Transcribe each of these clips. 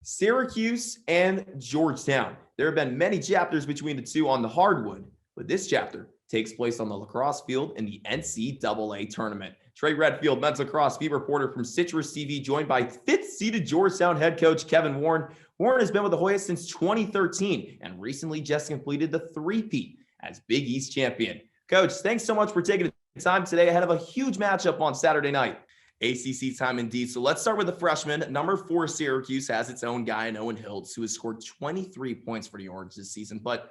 Syracuse and Georgetown. There have been many chapters between the two on the hardwood, but this chapter takes place on the lacrosse field in the NCAA tournament. Trey Redfield, men's lacrosse beat reporter from Citrus TV, joined by fifth-seeded Georgetown head coach Kevin Warren. Warren has been with the Hoyas since 2013 and recently just completed the three-peat as Big East champion. Coach, thanks so much for taking the time today ahead of a huge matchup on Saturday night. ACC time indeed. So let's start with the freshman. Number 4 Syracuse has its own guy in Owen Hiltz, who has scored 23 points for the Orange this season. But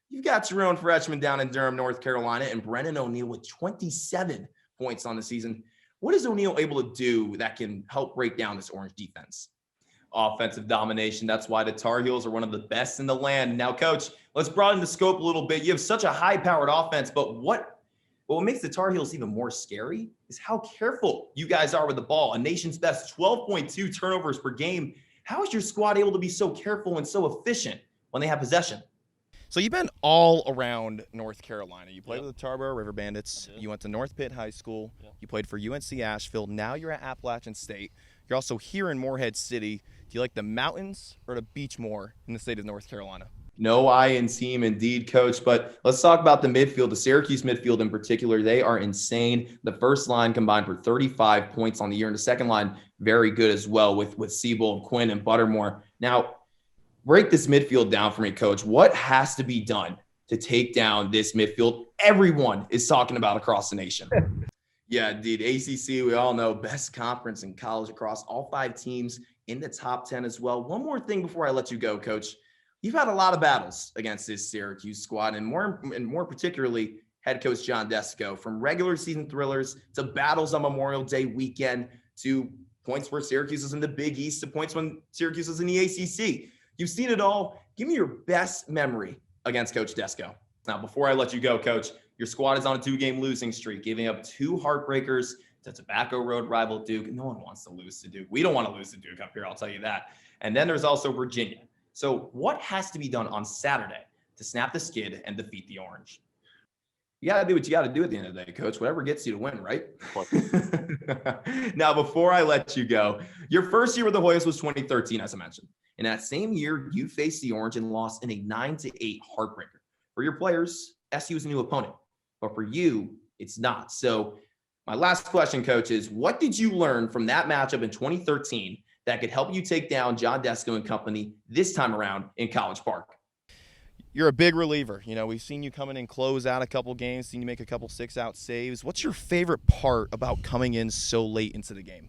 you've got your own freshman down in Durham, North Carolina, and Brennan O'Neill with 27 points on the season. What is O'Neill able to do that can help break down this Orange defense? Offensive domination. That's why the Tar Heels are one of the best in the land. Now, Coach, let's broaden the scope a little bit. You have such a high-powered offense, but what makes the Tar Heels even more scary is how careful you guys are with the ball. A nation's best 12.2 turnovers per game. How is your squad able to be so careful and so efficient when they have possession? So you've been all around North Carolina. You played with the Tarboro River Bandits. You went to North Pitt High School. You played for UNC Asheville. Now you're at Appalachian State. You're also here in Morehead City. Do you like the mountains or the beach more in the state of North Carolina? No eye in team indeed, Coach. But let's talk about the midfield, the Syracuse midfield in particular. They are insane. The first line combined for 35 points on the year, and the second line very good as well with Siebel, Quinn, and Buttermore. Now, break this midfield down for me, Coach. What has to be done to take down this midfield everyone is talking about across the nation? Yeah, indeed. ACC, we all know, best conference in college across all 5 teams in the top 10 as well. One more thing before I let you go, Coach. You've had a lot of battles against this Syracuse squad, and more particularly head coach John Desco, from regular season thrillers to battles on Memorial Day weekend to points where Syracuse is in the Big East to points when Syracuse is in the ACC. You've seen it all. Give me your best memory against Coach Desco. Now, before I let you go, Coach, your squad is on a 2-game losing streak, giving up 2 heartbreakers to Tobacco Road rival Duke. No one wants to lose to Duke. We don't want to lose to Duke up here, I'll tell you that. And then there's also Virginia. So what has to be done on Saturday to snap the skid and defeat the Orange? You got to do what you got to do at the end of the day, Coach. Whatever gets you to win, right? Now, before I let you go, your first year with the Hoyas was 2013, as I mentioned. And that same year, you faced the Orange and lost in a 9-8 heartbreaker. For your players, SU is a new opponent. But for you, it's not. So my last question, Coach, is what did you learn from that matchup in 2013 that could help you take down John Desco and company this time around in College Park? You're a big reliever. You know, we've seen you come in and close out a couple games, seen you make a couple 6-out saves. What's your favorite part about coming in so late into the game?